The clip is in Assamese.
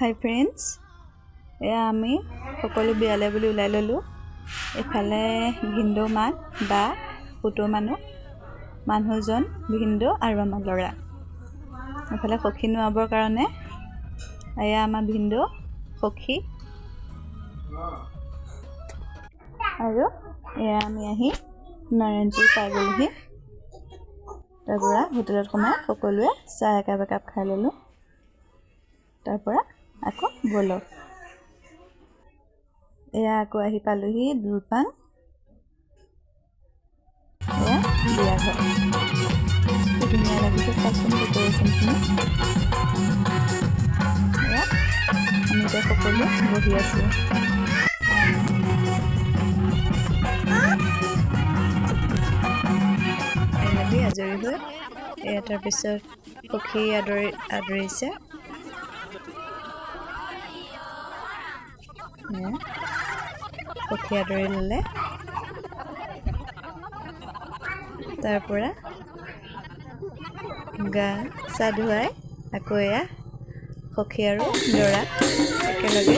হাই ফ্ৰেণ্ডছ, এয়া আমি সকলো বিয়ালে বুলি ওলাই ল'লোঁ। এফালে ভিনদেউ মাক, বা, পুতৌ মানুহজন, ভিনদেউ আৰু আমাৰ ল'ৰা। এফালে সখী নোৱাবৰ কাৰণে এয়া আমাৰ ভিনদেউ, সখী আৰু এয়া আমি আহি নাৰায়ণপুৰ পাই গ'লোহি। তাৰপৰা হোটেলত সোমাই সকলোৱে চাহ একাপ খাই ল'লোঁ। তাৰপৰা আকৌ ব'লক, এয়া আকৌ আহি পালোহি দুৰপাং। এয়া বিয়া ঘৰ, কি ধুনীয়া লাগিছে চাচোন ডেক'ৰেশ্যনখিনি। এয়া আমি এতিয়া সকলো বহি আছোঁ। মেলি আজৰি হৈ এয়া তাৰপিছত সখী আদৰিছে। সখী আদৰি ল'লে। তাৰপৰা গা চা ধুৱাই আকৌ এয়া সখী আৰু ল'ৰা একেলগে